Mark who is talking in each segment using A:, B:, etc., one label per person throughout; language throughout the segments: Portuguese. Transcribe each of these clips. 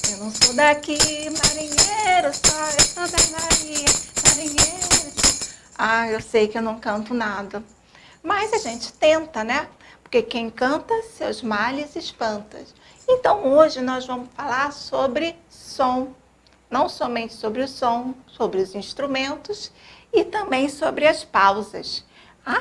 A: Eu não sou daqui, marinheiro, só eu sou da Bahia, marinheiro. Eu sei que eu não canto nada, mas a gente tenta, né? Porque quem canta, seus males espanta. Então hoje nós vamos falar sobre som, não somente sobre o som, sobre os instrumentos e também sobre as pausas.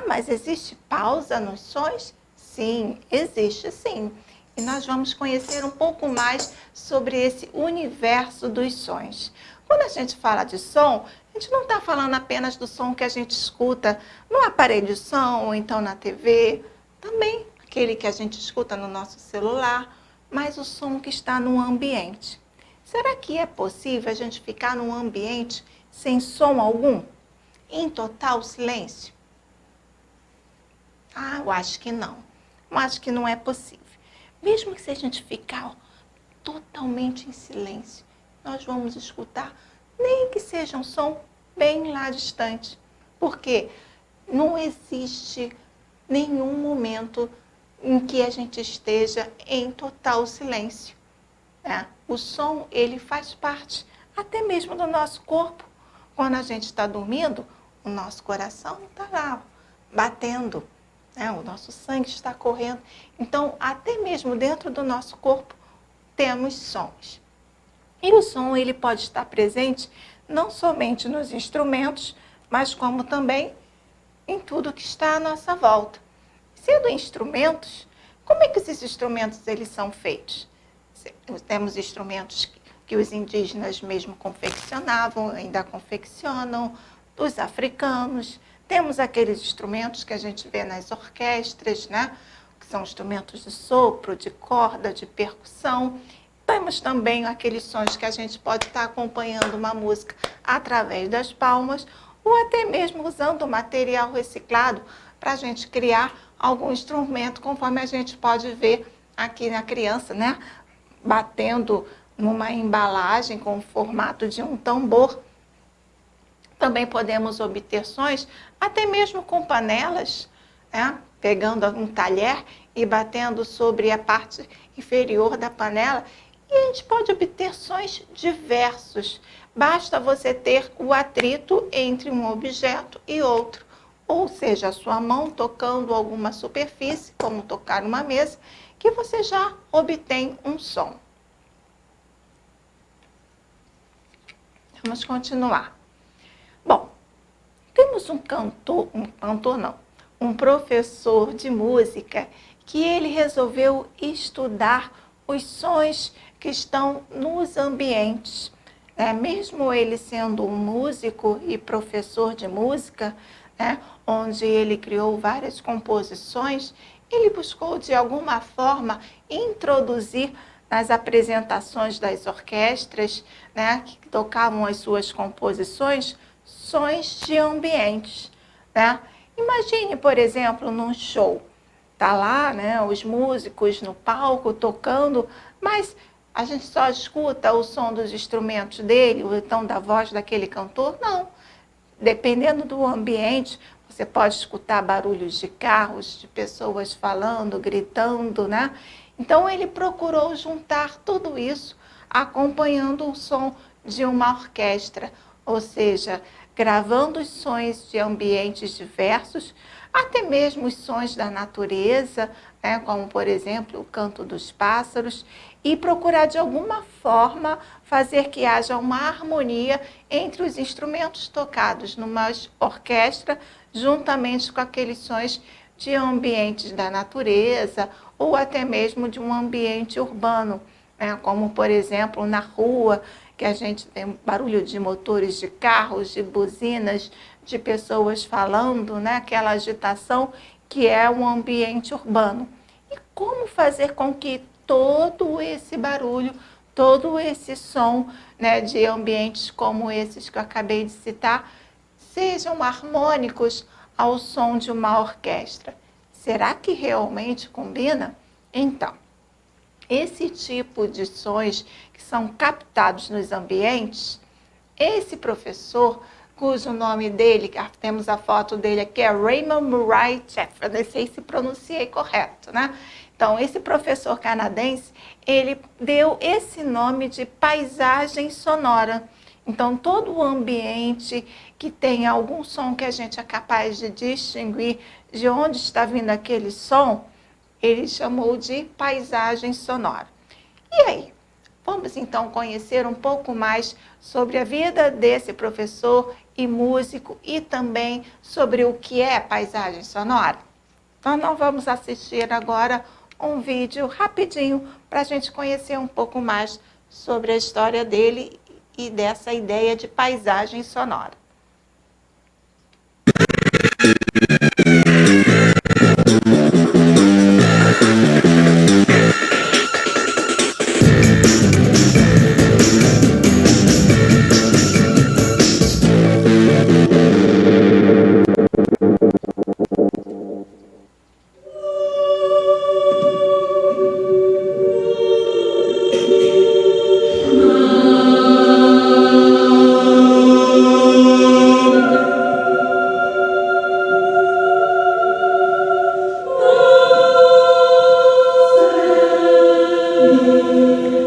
A: Mas existe pausa nos sons? Sim, existe sim. E nós vamos conhecer um pouco mais sobre esse universo dos sons. Quando a gente fala de som, a gente não está falando apenas do som que a gente escuta no aparelho de som ou então na TV, também aquele que a gente escuta no nosso celular, mas o som que está no ambiente. Será que é possível a gente ficar num ambiente sem som algum? Em total silêncio? Eu acho que não. Eu acho que não é possível. Mesmo que se a gente ficar totalmente em silêncio, nós vamos escutar, nem que seja um som bem lá distante. Porque não existe nenhum momento em que a gente esteja em total silêncio. O som, ele faz parte até mesmo do nosso corpo. Quando a gente está dormindo, o nosso coração está lá, batendo. O nosso sangue está correndo. Então, até mesmo dentro do nosso corpo, temos sons. E o som, ele pode estar presente não somente nos instrumentos, mas como também em tudo que está à nossa volta. Sendo instrumentos, como é que esses instrumentos eles são feitos? Temos instrumentos que os indígenas mesmo confeccionavam, ainda confeccionam, os africanos. Temos aqueles instrumentos que a gente vê nas orquestras, né? Que são instrumentos de sopro, de corda, de percussão. Temos também aqueles sons que a gente pode estar acompanhando uma música através das palmas ou até mesmo usando material reciclado para a gente criar algum instrumento, conforme a gente pode ver aqui na criança, né? Batendo numa embalagem com o formato de um tambor. Também podemos obter sons até mesmo com panelas, né? Pegando um talher e batendo sobre a parte inferior da panela. E a gente pode obter sons diversos. Basta você ter o atrito entre um objeto e outro. Ou seja, a sua mão tocando alguma superfície, como tocar uma mesa, que você já obtém um som. Vamos continuar. Bom, temos um professor de música que ele resolveu estudar os sons que estão nos ambientes. Mesmo ele sendo um músico e professor de música, onde ele criou várias composições, ele buscou de alguma forma introduzir nas apresentações das orquestras, que tocavam as suas composições, sons de ambientes. Imagine, por exemplo, num show, tá lá, os músicos no palco tocando, mas a gente só escuta o som dos instrumentos dele, ou então da voz daquele cantor? Não. Dependendo do ambiente, você pode escutar barulhos de carros, de pessoas falando, gritando, Então, ele procurou juntar tudo isso acompanhando o som de uma orquestra, ou seja, gravando os sons de ambientes diversos, até mesmo os sons da natureza, como, por exemplo, o canto dos pássaros, e procurar, de alguma forma, fazer que haja uma harmonia entre os instrumentos tocados numa orquestra, juntamente com aqueles sons de ambientes da natureza ou até mesmo de um ambiente urbano, como, por exemplo, na rua, que a gente tem barulho de motores de carros, de buzinas, de pessoas falando, aquela agitação que é um ambiente urbano. E como fazer com que todo esse barulho, todo esse som de ambientes como esses que eu acabei de citar, sejam harmônicos ao som de uma orquestra? Será que realmente combina? Então, esse tipo de sons que são captados nos ambientes, esse professor cujo nome dele, temos a foto dele aqui, é Raymond Murray Schafer. Não sei se pronunciei correto, né? Então, esse professor canadense, ele deu esse nome de paisagem sonora. Então, todo o ambiente que tem algum som que a gente é capaz de distinguir de onde está vindo aquele som, ele chamou de paisagem sonora. E aí? Vamos então conhecer um pouco mais sobre a vida desse professor e músico e também sobre o que é paisagem sonora? Então, nós vamos assistir agora um vídeo rapidinho para a gente conhecer um pouco mais sobre a história dele e dessa ideia de paisagem sonora.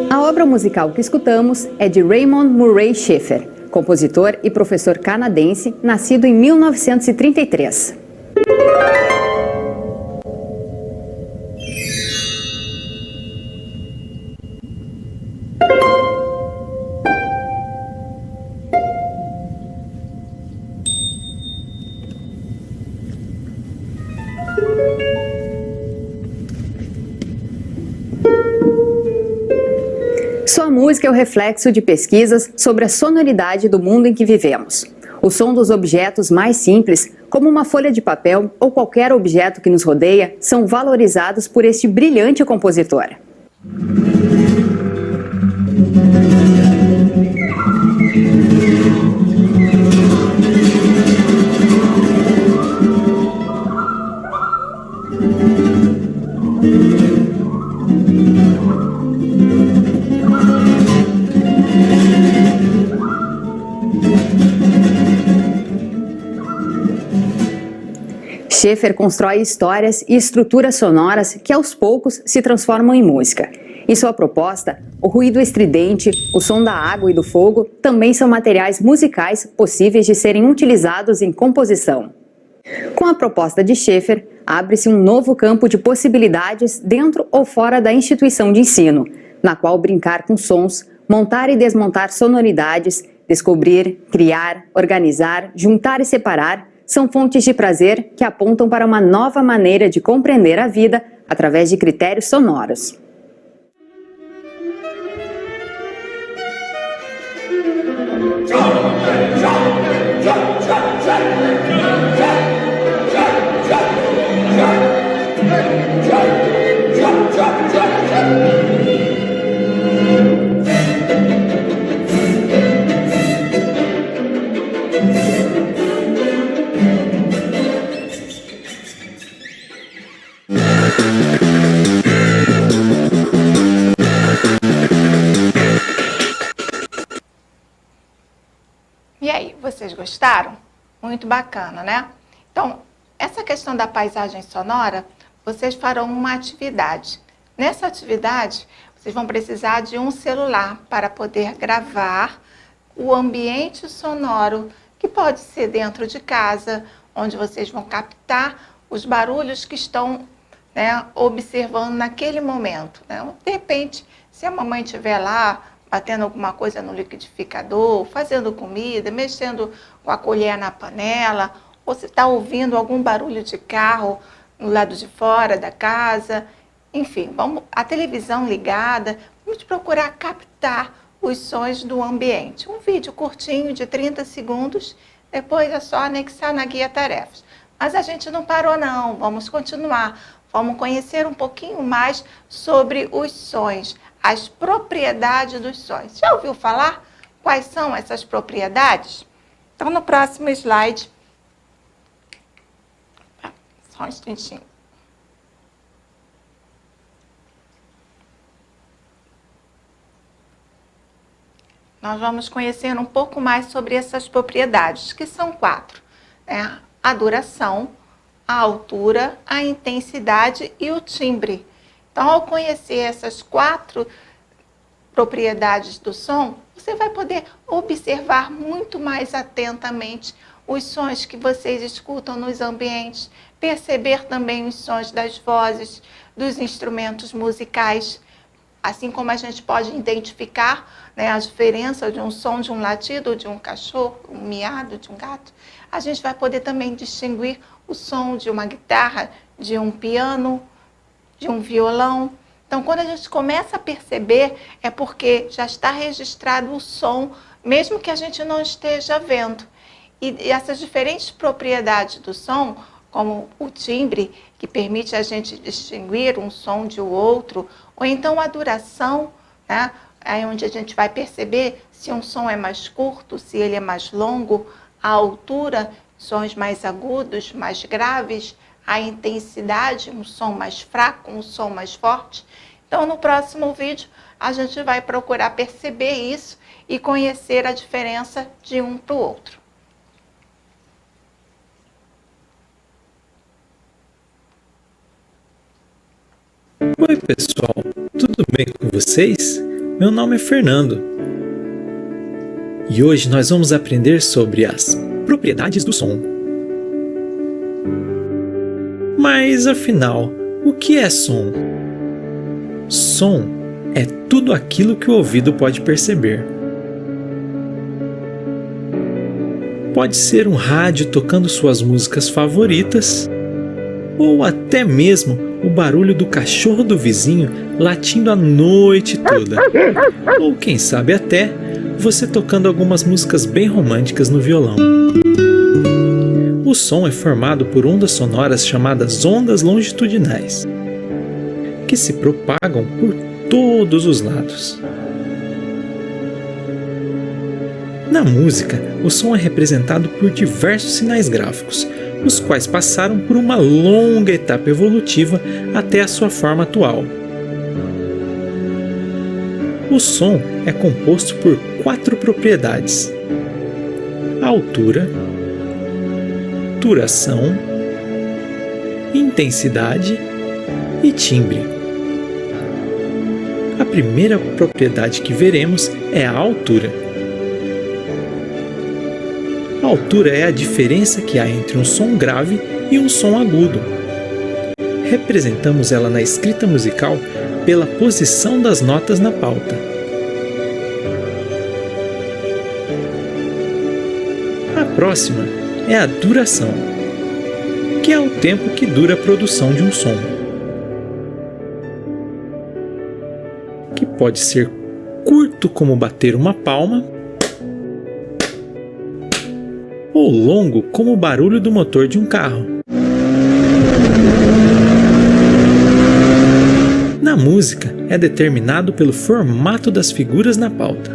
B: A obra musical que escutamos é de Raymond Murray Schafer, compositor e professor canadense, nascido em 1933. Sua música é o reflexo de pesquisas sobre a sonoridade do mundo em que vivemos. O som dos objetos mais simples, como uma folha de papel ou qualquer objeto que nos rodeia, são valorizados por este brilhante compositor. Schafer constrói histórias e estruturas sonoras que aos poucos se transformam em música. Em sua proposta, o ruído estridente, o som da água e do fogo também são materiais musicais possíveis de serem utilizados em composição. Com a proposta de Schafer, abre-se um novo campo de possibilidades dentro ou fora da instituição de ensino, na qual brincar com sons, montar e desmontar sonoridades, descobrir, criar, organizar, juntar e separar, são fontes de prazer que apontam para uma nova maneira de compreender a vida através de critérios sonoros.
A: E aí, vocês gostaram? Muito bacana, né? Então, essa questão da paisagem sonora, vocês farão uma atividade. Nessa atividade, vocês vão precisar de um celular para poder gravar o ambiente sonoro, que pode ser dentro de casa, onde vocês vão captar os barulhos que estão, né, observando naquele momento, né? De repente, se a mamãe estiver lá, batendo alguma coisa no liquidificador, fazendo comida, mexendo com a colher na panela, ou se está ouvindo algum barulho de carro no lado de fora da casa, enfim, a televisão ligada, vamos procurar captar os sons do ambiente. Um vídeo curtinho de 30 segundos, depois é só anexar na guia tarefas. Mas a gente não parou não, vamos continuar. Vamos conhecer um pouquinho mais sobre os sons, as propriedades dos sons. Já ouviu falar quais são essas propriedades? Então, no próximo slide. Só um instantinho. nós vamos conhecer um pouco mais sobre essas propriedades, que são 4, né? A duração, a altura, a intensidade e o timbre. Então, ao conhecer essas 4 propriedades do som, você vai poder observar muito mais atentamente os sons que vocês escutam nos ambientes, perceber também os sons das vozes, dos instrumentos musicais, assim como a gente pode identificar, né, a diferença de um som de um latido de um cachorro, um miado de um gato, a gente vai poder também distinguir o som de uma guitarra, de um piano, de um violão. Então, quando a gente começa a perceber, é porque já está registrado o som, mesmo que a gente não esteja vendo. E essas diferentes propriedades do som, como o timbre, que permite a gente distinguir um som de outro, ou então a duração, né? Aí onde a gente vai perceber se um som é mais curto, se ele é mais longo, a altura, sons mais agudos, mais graves, a intensidade, um som mais fraco, um som mais forte. Então, no próximo vídeo, a gente vai procurar perceber isso e conhecer a diferença de um para o outro.
C: Oi pessoal, tudo bem com vocês? Meu nome é Fernando e hoje nós vamos aprender sobre as propriedades do som. Mas afinal, o que é som? Som é tudo aquilo que o ouvido pode perceber. Pode ser um rádio tocando suas músicas favoritas, ou até mesmo o barulho do cachorro do vizinho latindo a noite toda. Ou quem sabe até você tocando algumas músicas bem românticas no violão. O som é formado por ondas sonoras chamadas ondas longitudinais, que se propagam por todos os lados. Na música, o som é representado por diversos sinais gráficos, os quais passaram por uma longa etapa evolutiva até a sua forma atual. O som é composto por 4 propriedades: altura, duração, intensidade e timbre. A primeira propriedade que veremos é a altura. A altura é a diferença que há entre um som grave e um som agudo. Representamos ela na escrita musical pela posição das notas na pauta. A próxima é a duração, que é o tempo que dura a produção de um som, que pode ser curto como bater uma palma, ou longo como o barulho do motor de um carro. Na música, é determinado pelo formato das figuras na pauta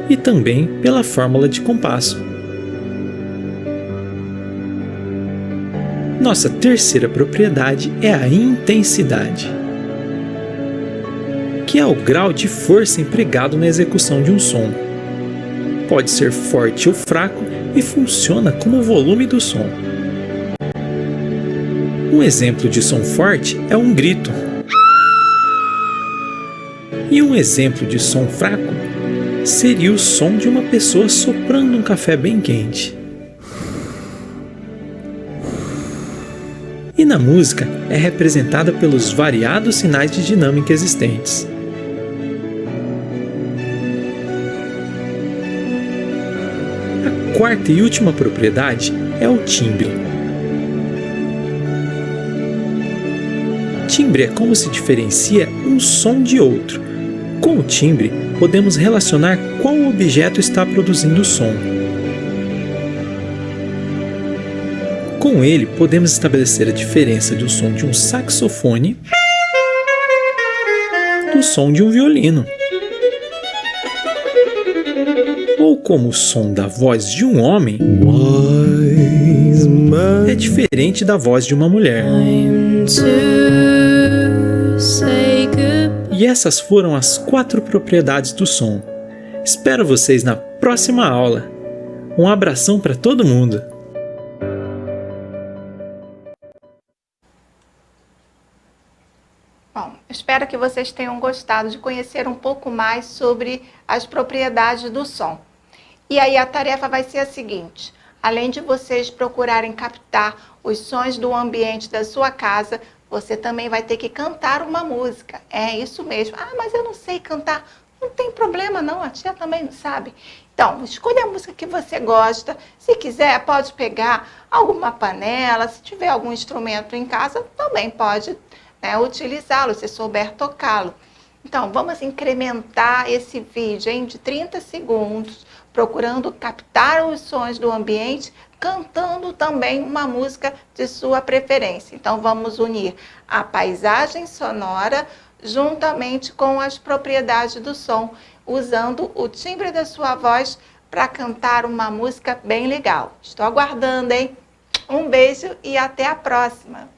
C: e também pela fórmula de compasso. Nossa terceira propriedade é a intensidade, que é o grau de força empregado na execução de um som. Pode ser forte ou fraco e funciona como o volume do som. Um exemplo de som forte é um grito. E um exemplo de som fraco seria o som de uma pessoa soprando um café bem quente. E na música é representada pelos variados sinais de dinâmica existentes. A quarta e última propriedade é o timbre. Timbre é como se diferencia um som de outro. Com o timbre, podemos relacionar qual objeto está produzindo o som. Com ele, podemos estabelecer a diferença do som de um saxofone do som de um violino, ou como o som da voz de um homem é diferente da voz de uma mulher. E E essas foram as 4 propriedades do som. Espero vocês na próxima aula. Um abração para todo mundo!
A: Bom, espero que vocês tenham gostado de conhecer um pouco mais sobre as propriedades do som. E aí a tarefa vai ser a seguinte: além de vocês procurarem captar os sons do ambiente da sua casa, você também vai ter que cantar uma música. É isso mesmo. Ah, mas eu não sei cantar. Não tem problema não, a tia também não sabe. Então, escolha a música que você gosta. Se quiser, pode pegar alguma panela. Se tiver algum instrumento em casa, também pode, né, utilizá-lo, se souber tocá-lo. Então, vamos incrementar esse vídeo de 30 segundos, procurando captar os sons do ambiente, cantando também uma música de sua preferência. Então, vamos unir a paisagem sonora juntamente com as propriedades do som, usando o timbre da sua voz para cantar uma música bem legal. Estou aguardando, hein? Um beijo e até a próxima!